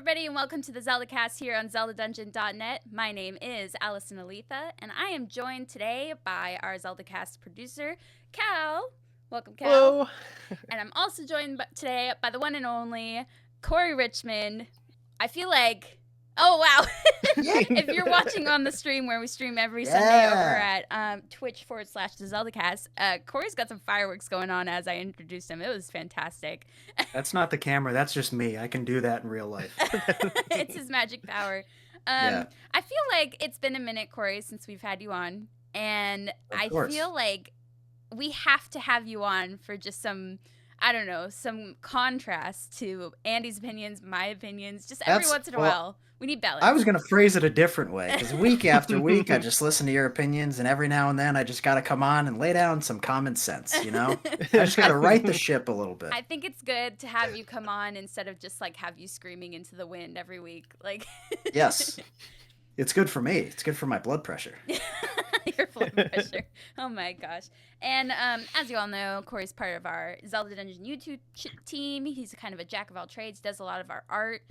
everybody, and welcome to the Zelda Cast here on ZeldaDungeon.net. My name is Alasyn, and I am joined today by our Zelda Cast producer, Cal. Welcome, Cal. Hello. And I'm also joined today by the one and only Corey Richmond. I feel like... Oh, wow. If you're watching on the stream where we stream every Sunday over at Twitch.tv/The Zelda Cast, Corey's got some fireworks going on as I introduced him. It was fantastic. That's not the camera. That's just me. I can do that in real life. It's his magic power. Yeah. I feel like it's been a minute, Corey, since we've had you on. And I feel like we have to have you on for just some... I don't know, some contrast to Andy's opinions, my opinions, just every once in a while. We need balance. I was going to phrase it a different way, because week after week, I just listen to your opinions, and every now and then, I just got to come on and lay down some common sense, you know? I just got to right the ship a little bit. I think it's good to have you come on instead of just, like, have you screaming into the wind every week. Like. Yes. It's good for me. It's good for my blood pressure. Your blood pressure. Oh my gosh. And as you all know, Corey's part of our Zelda Dungeon YouTube team. He's kind of a jack of all trades. Does a lot of our art,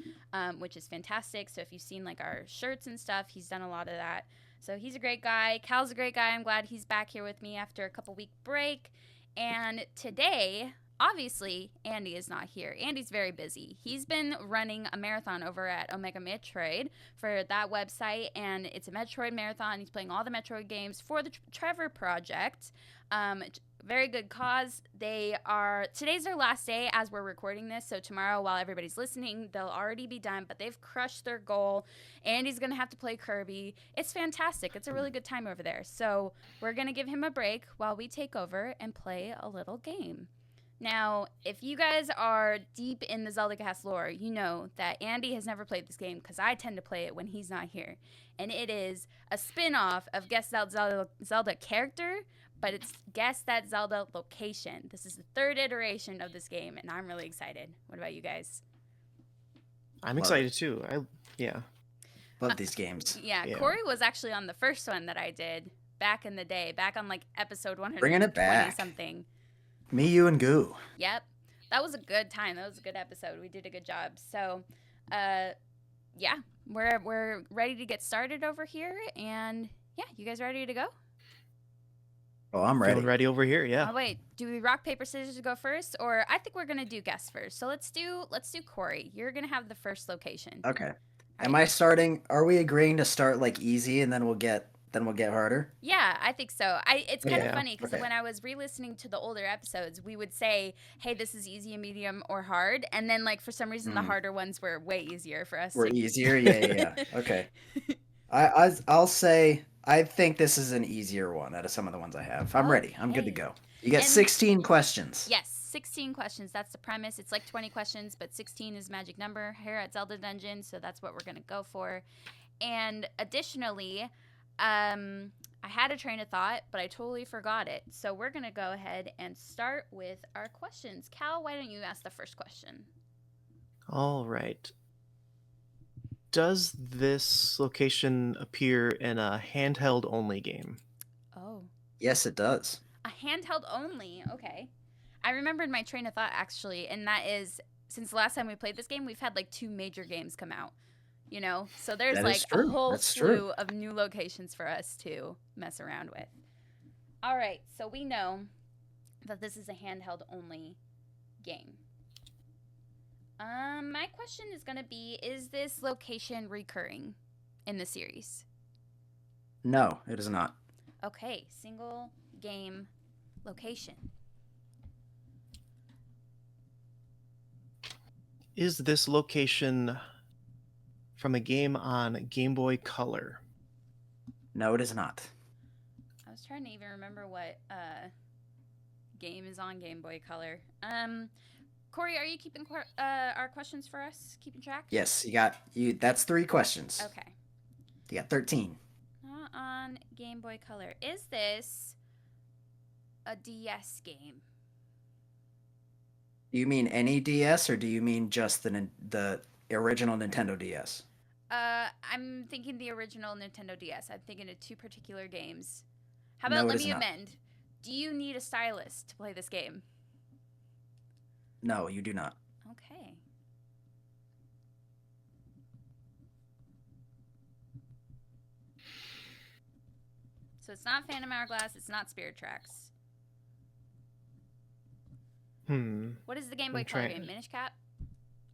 which is fantastic. So if you've seen like our shirts and stuff, he's done a lot of that. So he's a great guy. Cal's a great guy. I'm glad he's back here with me after a couple-week break. And today... Obviously, Andy is not here. Andy's very busy. He's been running a marathon over at Omega Metroid for that website, and it's a Metroid marathon. He's playing all the Metroid games for the Trevor Project. Very good cause. Today's their last day as we're recording this, so tomorrow while everybody's listening, they'll already be done, but they've crushed their goal. Andy's going to have to play Kirby. It's fantastic. It's a really good time over there. So we're going to give him a break while we take over and play a little game. Now, if you guys are deep in the Zelda Cast lore, you know that Andy has never played this game because I tend to play it when he's not here. And it is a spin-off of Guess That Zelda Character, but it's Guess That Zelda Location. This is the third iteration of this game, and I'm really excited. What about you guys? I'm excited too. Love these games. Yeah, Corey was actually on the first one that I did back in the day, back on like episode 120 Bringing it back. Something. Me, you, and Goo. Yep. That was a good time. That was a good episode. We did a good job. So, yeah, we're ready to get started over here. And, yeah, you guys ready to go? Oh, I'm ready. Feeling ready over here, yeah. Oh, wait. Do we rock, paper, scissors to go first? Or I think we're going to do guess first. So let's do Corey. You're going to have the first location. Okay. Am I starting? Are we agreeing to start, like, easy and then we'll get harder? Yeah, I think so. It's kind of funny because okay. when I was re-listening to the older episodes, we would say, hey, this is easy, medium, or hard. And then, like, for some reason, the harder ones were way easier for us. Easier? Yeah. Okay. I'll say I think this is an easier one out of some of the ones I have. I'm ready. I'm good to go. You get 16 questions. Yes, 16 questions. That's the premise. It's like 20 questions, but 16 is magic number here at Zelda Dungeon, so that's what we're going to go for. And additionally... I had a train of thought, but I totally forgot it. So we're going to go ahead and start with our questions. Cal, why don't you ask the first question? All right. Does this location appear in a handheld only game? Oh. Yes, it does. A handheld only. Okay. I remembered my train of thought, actually, and that is, since the last time we played this game, we've had like 2 major games come out. You know, so there's like a whole slew of new locations for us to mess around with. All right, so we know that this is a handheld only game. My question is going to be, is this location recurring in the series? No, it is not. Okay, single game location. Is this location from a game on Game Boy Color? No, it is not. I was trying to even remember what game is on Game Boy Color. Corey, are you keeping our questions for us? Keeping track? Yes, that's 3 questions. Okay. You got 13. Not on Game Boy Color. Is this a DS game? Do you mean any DS, or do you mean just the original Nintendo DS? I'm thinking the original Nintendo DS. I'm thinking of 2 particular games. How about, let me amend. Do you need a stylus to play this game? No, you do not. Okay. So it's not Phantom Hourglass. It's not Spirit Tracks. What is the Game Boy Color game? Minish Cap?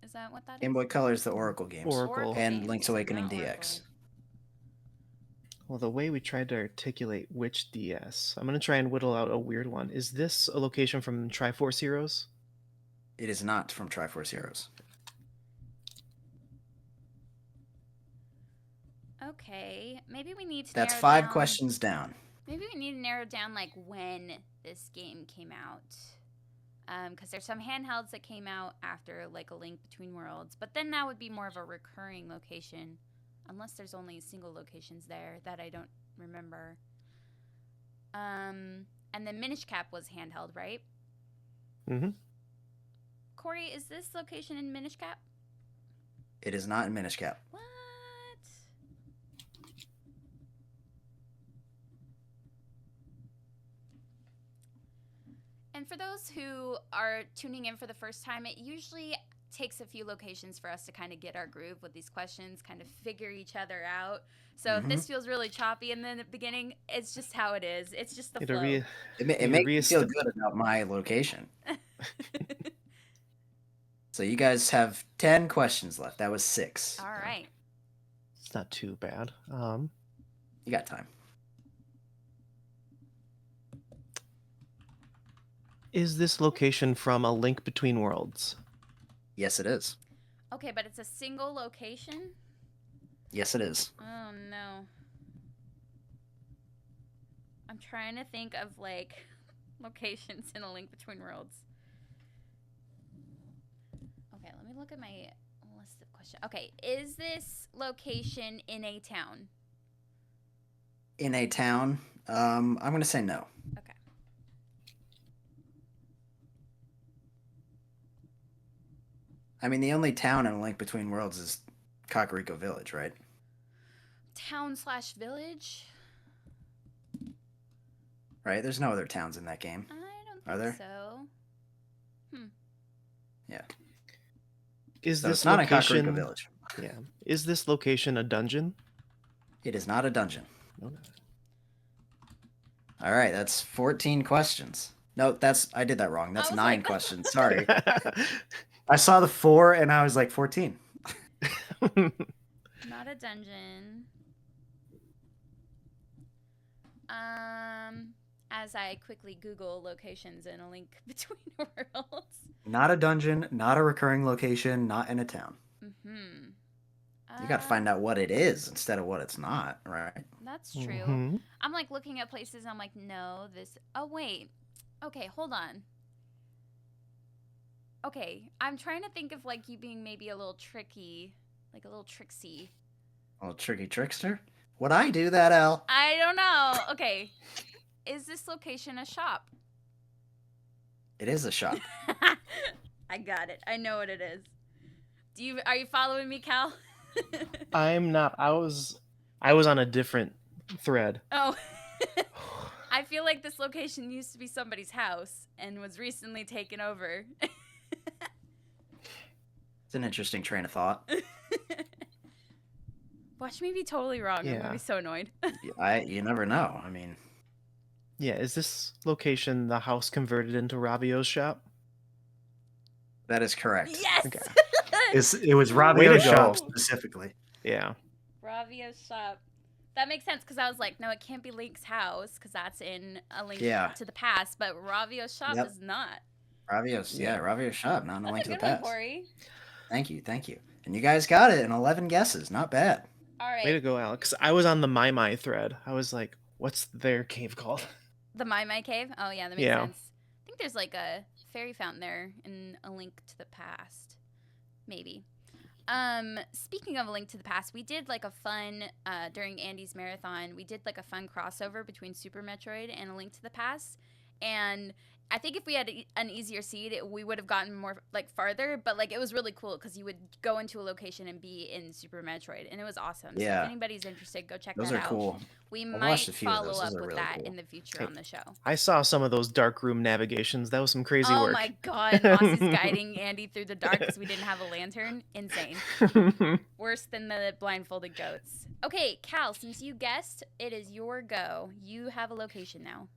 Is that what that is? Game Boy Color is the Oracle games. Oracle. And games, Link's Awakening not DX. Oracle. Well, the way we tried to articulate which DS, I'm going to try and whittle out a weird one. Is this a location from Triforce Heroes? It is not from Triforce Heroes. Okay, maybe we need to That's narrow 5 down- questions down. Maybe we need to narrow down like when this game came out. Because there's some handhelds that came out after like A Link Between Worlds, but then that would be more of a recurring location, unless there's only single locations there that I don't remember. And then Minish Cap was handheld, right? Mm-hmm. Corey, is this location in Minish Cap? It is not in Minish Cap. What? And for those who are tuning in for the first time, it usually takes a few locations for us to kind of get our groove with these questions, kind of figure each other out. So if this feels really choppy in the beginning, it's just how it is. It's just the flow. It makes me feel good about my location. So you guys have 10 questions left. That was 6. All right. It's not too bad. You got time. Is this location from A Link Between Worlds? Yes, it is. Okay, but it's a single location? Yes, it is. Oh, no. I'm trying to think of, like, locations in A Link Between Worlds. Okay, let me look at my list of questions. Okay, is this location in a town? In a town? I'm going to say no. Okay. I mean, the only town in A Link Between Worlds is Kakariko Village, right? Town/village? Right? There's no other towns in that game. I don't Are there? think so. Yeah. Is So this it's not in location? Kakariko Village. Yeah. Is this location a dungeon? It is not a dungeon. No. All right, that's 14 questions. No, I did that wrong. That's was 9 like- questions. Sorry. I saw the 4 and I was like 14. Not a dungeon. As I quickly Google locations in A Link Between Worlds. Not a dungeon, not a recurring location, not in a town. Mm-hmm. You got to find out what it is instead of what it's not, right? That's true. Mhm. I'm like looking at places. I'm like, no, this. Oh wait. Okay, hold on. Okay, I'm trying to think of like you being maybe a little tricky, like a little tricksy. A little tricky trickster. Would I do that, Al? I don't know. Okay, is this location a shop? It is a shop. I got it. I know what it is. Are you following me, Cal? I'm not. I was on a different thread. Oh. I feel like this location used to be somebody's house and was recently taken over. It's an interesting train of thought. Watch me be totally wrong. I'm Yeah. gonna be so annoyed. You never know. I mean, Yeah, is this location the house converted into Ravio's shop? that is correct. Yes. Okay. It was Way Ravio's to go. shop specifically. Yeah. Ravio's shop. That makes sense because I was like, no, it can't be Link's house because that's in A Link Yeah. to the Past, but Ravio's shop Yep. is not. Ravio's shop, not in A That's Link a to the good one, Past. Corey. Thank you. And you guys got it in 11 guesses. Not bad. All Way to right. go, Alex. I was on the My thread. I was like, what's their cave called? The My Cave? Oh, yeah, that makes Yeah. sense. I think there's like a fairy fountain there in A Link to the Past. Maybe. Speaking of A Link to the Past, we did like a fun, during Andy's marathon, we did like a fun crossover between Super Metroid and A Link to the Past. And I think if we had an easier seed, we would have gotten more like farther. But like it was really cool because you would go into a location and be in Super Metroid, and it was awesome. So if Yeah. anybody's interested, go check Those that are out. cool. We I've might watched a few of follow those. up Those are with really that cool. in the future Hey, on the show. I saw some of those dark room navigations. That was some crazy Oh work. my god, Mossie's guiding Andy through the dark because we didn't have a lantern. Insane. Worse than the blindfolded goats. Okay, Cal, since you guessed, it is your go. You have a location now.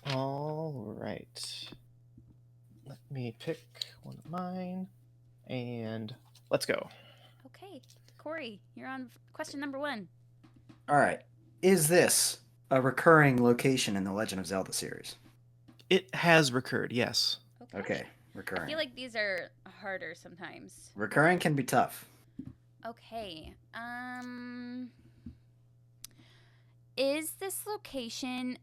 All right. Let me pick one of mine, and let's go. Okay, Corey, you're on question number 1. All right. Is this a recurring location in the Legend of Zelda series? It has recurred, yes. Okay, I recurring. feel like these are harder sometimes. Recurring can be tough. Okay. Is this location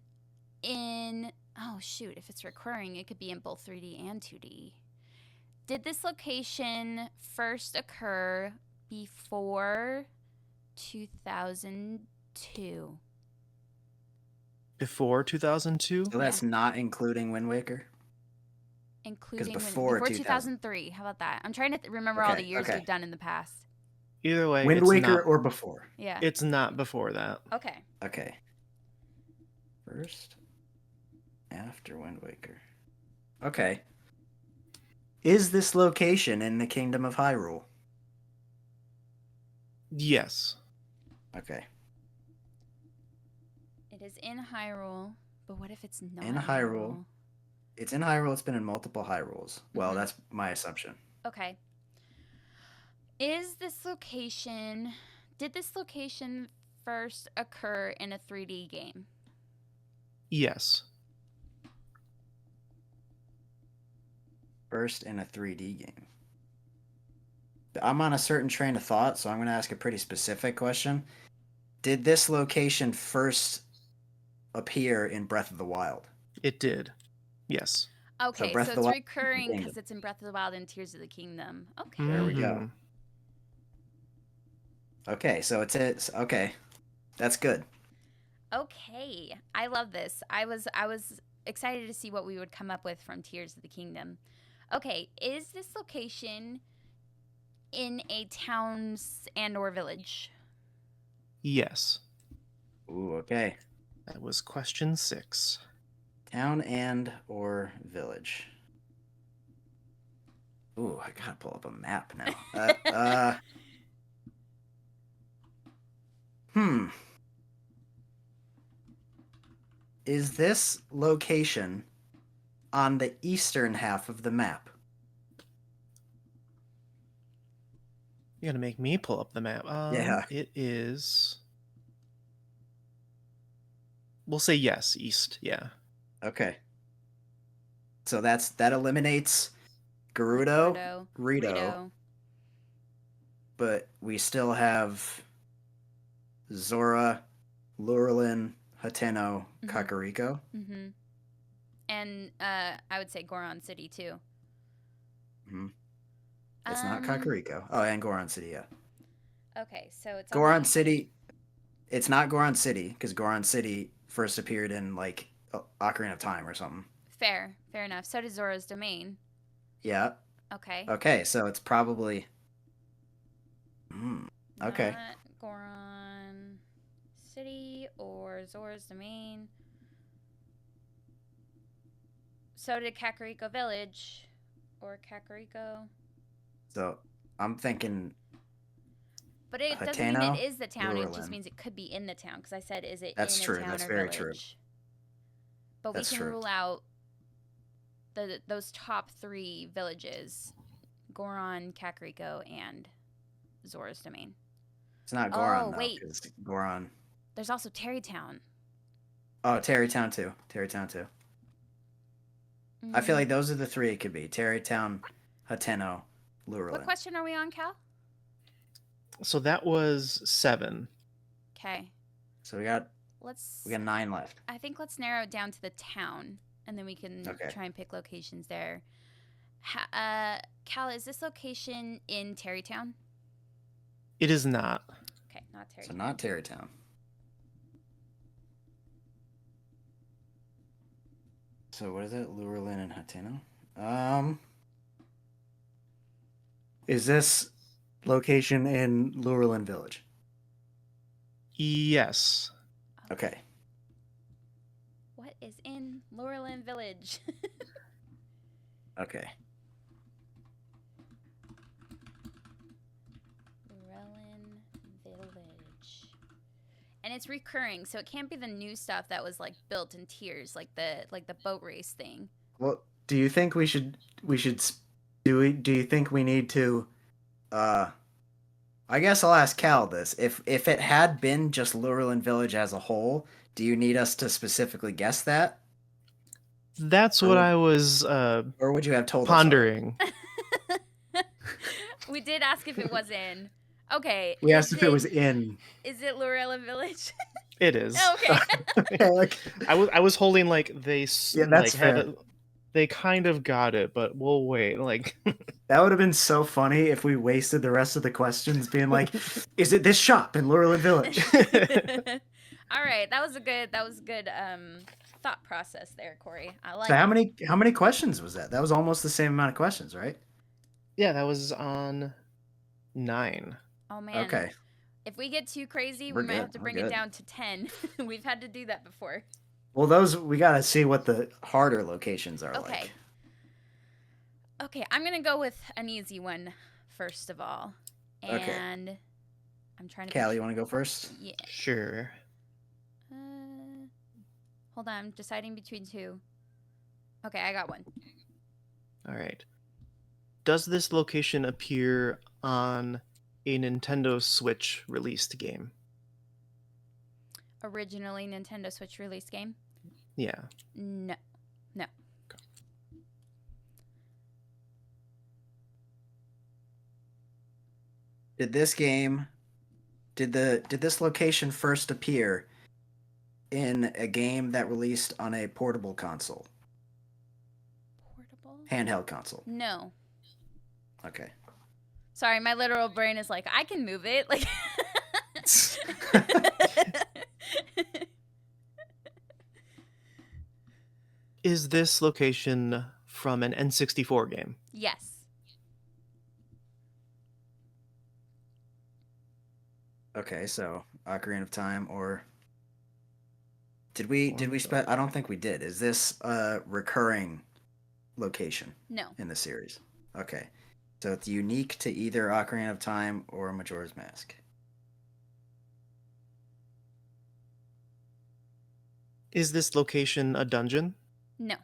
in... Oh, shoot. If it's recurring, it could be in both 3D and 2D. Did this location first occur before 2002? Before 2002? So that's not including Wind Waker? Including before 2003. How about that? I'm trying to remember all the years okay. we've done in the past. Either way, Wind it's Waker not, or before? Yeah. it's not before that. Okay. Okay. First, after Wind Waker. Okay. Is this location in the Kingdom of Hyrule? Yes. Okay. It is in Hyrule, but what if it's not In Hyrule. It's in Hyrule. It's been in multiple Hyrules. Well, that's my assumption. Okay. Did this location first occur in a 3D game? Yes. First in a 3D game. I'm on a certain train of thought, so I'm going to ask a pretty specific question. Did this location first appear in Breath of the Wild? It did. Yes. Okay, Breath so of the it's Wild recurring Kingdom. because it's in Breath of the Wild and Tears of the Kingdom. Okay. There we go. Mhm. Okay, so it's okay. That's good. Okay. I love this. I was excited to see what we would come up with from Tears of the Kingdom. Okay, is this location in a town and or village? Yes. Ooh, okay. That was question 6. Town and or village. Ooh, I gotta pull up a map now. Is this location on the eastern half of the map? You're gonna make me pull up the map. Yeah. It is. We'll say yes, east. Yeah. Okay. So that eliminates Gerudo, Rito, but we still have Zora, Lurelin, Hateno, Kakariko. Mm-hmm. And I would say Goron City too. Mm-hmm. It's not Kakariko. Oh, and Goron City, yeah. Okay, so it's Goron City. It's not Goron City because Goron City first appeared in like Ocarina of Time or something. Fair enough. So does Zora's Domain. Yeah. Okay. Okay, so it's probably. Okay. Not Goron City or Zora's Domain. So did Kakariko Village or Kakariko. So I'm thinking. But it doesn't mean it is the town. It just means it could be in the town. Because I said, is it in a town or village? That's very true. But we can rule out those top 3 villages: Goron, Kakariko, and Zora's Domain. It's not Goron. Oh, though, wait. Goron. There's also Terrytown. Oh, Terrytown too. I feel like those are the 3 it could be: Terrytown, Hateno, Lurelin. What question are we on, Cal? So that was 7. Okay. So we got 9 left. I think let's narrow it down to the town, and then we can try and pick locations there. Cal, is this location in Terrytown? It is not. Okay, not Terrytown. So not Terrytown. So what is it? Llewellyn and Hateno? Is this location in Llewellyn Village? Yes. Okay. What is in Laurelin Village? Okay. Laurelin Village. And it's recurring, so it can't be the new stuff that was like built in tiers, like the boat race thing. Well, do you think we should do you think we need to I guess I'll ask Cal this. If it had been just Llewellyn Village as a whole, do you need us to specifically guess that? That's Or what would- I was Or would you have told pondering. us? We did ask if it was in. Okay. We asked if it was in. Is it Laurelin Village? It is. Okay. Yeah, like, I was holding like Yeah, that's like had fair. they kind of got it, but we'll wait. Like that would have been so funny if we wasted the rest of the questions being like, "Is it this shop in Llewellyn Village?" All right, that was a good thought process there, Corey. I like. So it. how many questions was that? That was almost the same amount of questions, right? yeah, that was on 9. Oh man. Okay. If we get too crazy, We're we might good, have to we're bring it good. down to 10. We've had to do that before. Well, those we gotta see what the harder locations are Okay. like. Okay, I'm gonna go with an easy one first of all, and Okay. I'm trying to. Cal, you want to go first? Yeah. Sure. Hold on, I'm deciding between two. Okay, I got one. All right. Does this location appear on a Nintendo Switch released game? Originally Nintendo Switch release game? Yeah. No. Did this location first appear in a game that released on a portable console? Portable? Handheld console. No. Okay. Sorry, my literal brain is like, I can move it. Like. Is this location from an N64 game? Yes. Okay, so Ocarina of Time or did we I don't think we did. Is this a recurring location No. in the series? Okay. So it's unique to either Ocarina of Time or Majora's Mask. Is this location a dungeon? No.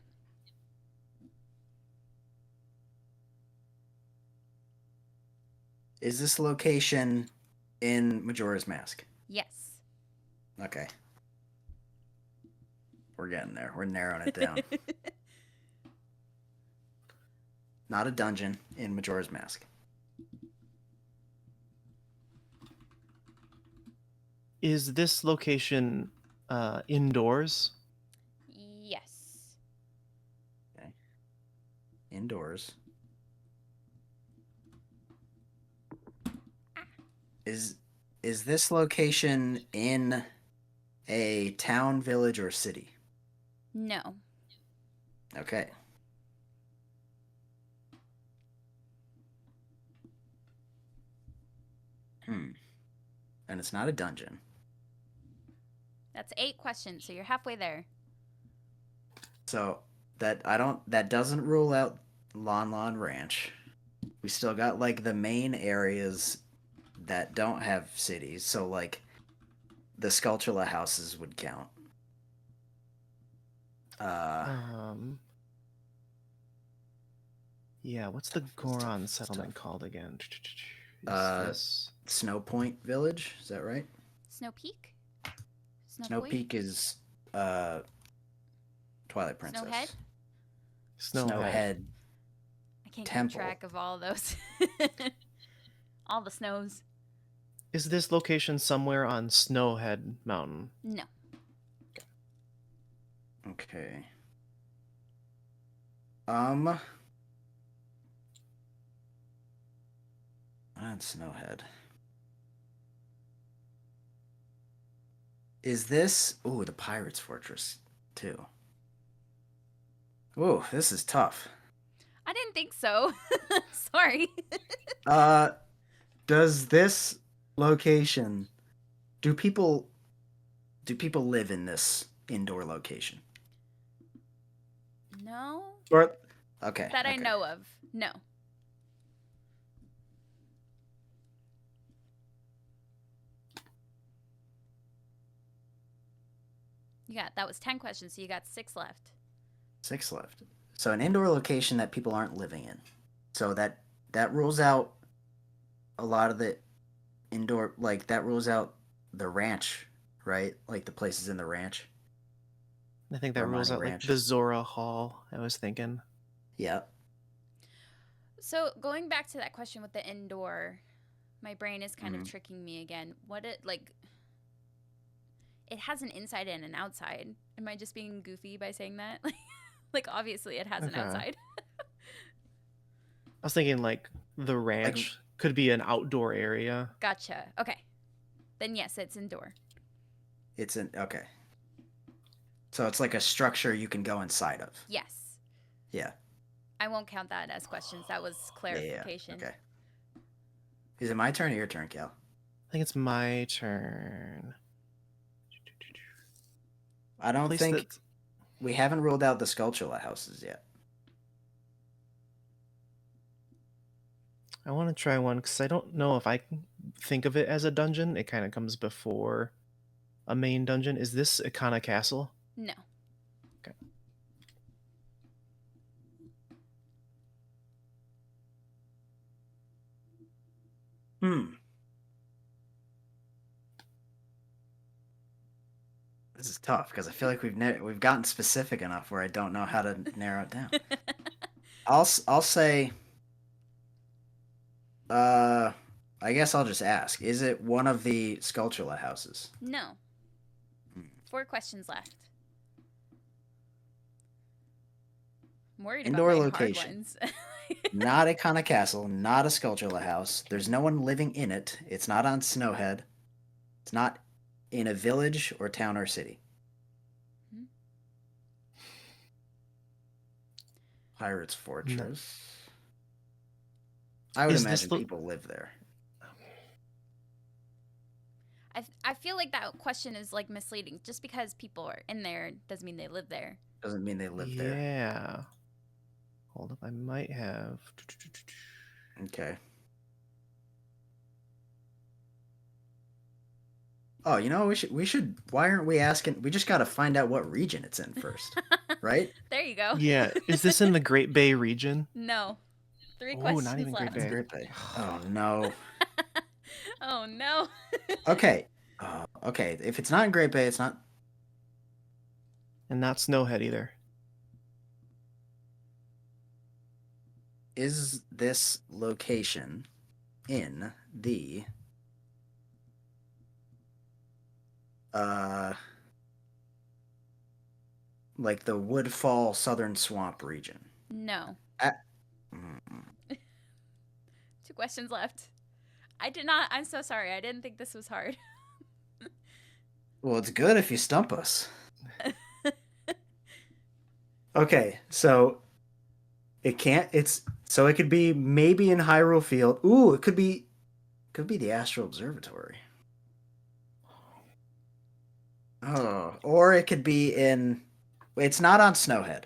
Is this location in Majora's Mask? Yes. Okay. We're getting there. We're narrowing it down. Not a dungeon in Majora's Mask. Is this location indoors? Yes. Okay. Indoors. Is this location in a town, village, or city? No. Okay. And it's not a dungeon. That's 8 questions, so you're halfway there. So that doesn't rule out Lon Lon Ranch. We still got like the main areas that don't have cities, so like the Skulltula houses would count. Yeah, what's the Goron settlement called again? Snow Point Village, is that right? Snow Peak? Snow Point? Peak is Twilight Princess. Snowhead? Snowhead. I can't Temple. keep track of all those. All the snows. Is this location somewhere on Snowhead Mountain? No. Okay. On Snowhead. Is this the Pirate's Fortress too? Ooh, this is tough. I didn't think so. Sorry. Does this location do people live in this indoor location? No. Or okay. That I okay. know of. No. That was 10 questions, so you got 6 left. 6 left. So an indoor location that people aren't living in. So that rules out a lot of the indoor, like that rules out the ranch, right? Like the places in the ranch. I think that rules Romani out like Ranch. the Zora Hall. I was thinking. Yeah. So going back to that question with the indoor, my brain is kind of Mhm. tricking me again. It has an inside and an outside. Am I just being goofy by saying that? Like obviously it has an Okay. outside. I was thinking like the ranch could be an outdoor area. Gotcha. Okay. Then yes, it's indoor. It's an okay. So it's like a structure you can go inside of. Yes. Yeah. I won't count that as questions. That was clarification. Yeah. Okay. Is it my turn or your turn, Cal? I think it's my turn. I don't Place think that- we haven't ruled out the Skulltula houses yet. I want to try one because I don't know if I can think of it as a dungeon. It kind of comes before a main dungeon. Is this Ikana Castle? No. Okay. This is tough because I feel like we've gotten specific enough where I don't know how to narrow it down. I'll say. I guess I'll just ask: is it one of the Skulltula houses? No. 4 questions left. I'm worried Indoor about my location. hard ones. Not a Ikana Castle, not a Skulltula house. There's no one living in it. It's not on Snowhead. It's not in a village or town or city. Pirate's Fortress. I would imagine people live there. I feel like that question is like misleading. Just because people are in there doesn't mean they live there. Doesn't mean they live there. Yeah. Hold up, I might have. Okay. Oh, you know, we should. Why aren't we asking? We just got to find out what region it's in first, right? There you go. Yeah, is this in the Great Bay region? No. 3 Oh, questions not even left. Great Bay. Oh no. Oh no. Okay. Okay. If it's not in Great Bay, it's not. And not Snowhead either. Is this location in the like the Woodfall Southern Swamp region? No. 2 2 questions left. I'm so sorry. I didn't think this was hard. Well, it's good if you stump us. Okay, so it could be maybe in Hyrule Field. Ooh, it could be the Astral Observatory. Oh, or it could be it's not on Snowhead.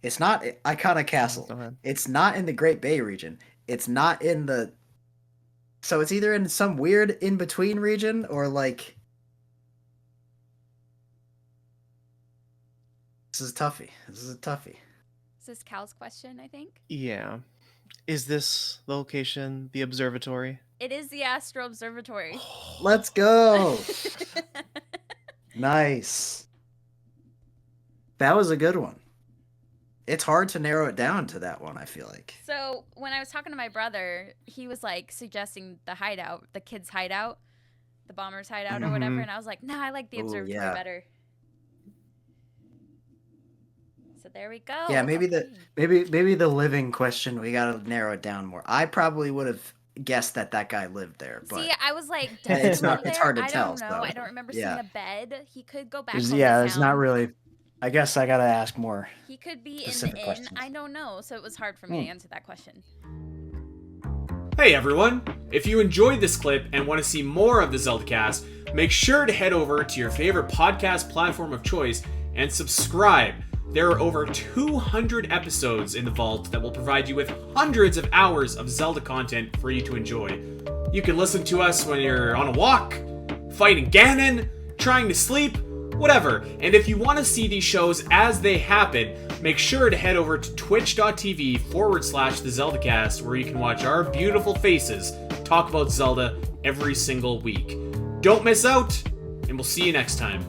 It's not Ikana Castle. It's not in the Great Bay region. It's not in so it's either in some weird in-between region or like... This is a toughie. Is this Cal's question, I think? Yeah. Is this the location, the observatory? It is the Astral Observatory. Let's go! Nice. That was a good one. It's hard to narrow it down to that one, I feel like. So when I was talking to my brother, he was like suggesting the hideout, the kids' hideout, the bombers' hideout or whatever, and I was like, no, I like the observatory better. So there we go. Yeah, maybe the living question, we gotta narrow it down more. I probably would have guessed that guy lived there, but see, I was like, it's not. It's hard to I tell. don't know. So. I don't remember seeing a bed. He could go back. Home There's to not town. really. I guess I gotta ask more. He could be Specific in the questions. inn. I don't know, so it was hard for me to answer that question. Hey everyone! If you enjoyed this clip and want to see more of the Zelda Cast, make sure to head over to your favorite podcast platform of choice and subscribe. There are over 200 episodes in the vault that will provide you with hundreds of hours of Zelda content for you to enjoy. You can listen to us when you're on a walk, fighting Ganon, trying to sleep, whatever. And if you want to see these shows as they happen, make sure to head over to twitch.tv/The Zelda Cast, where you can watch our beautiful faces talk about Zelda every single week. Don't miss out, and we'll see you next time.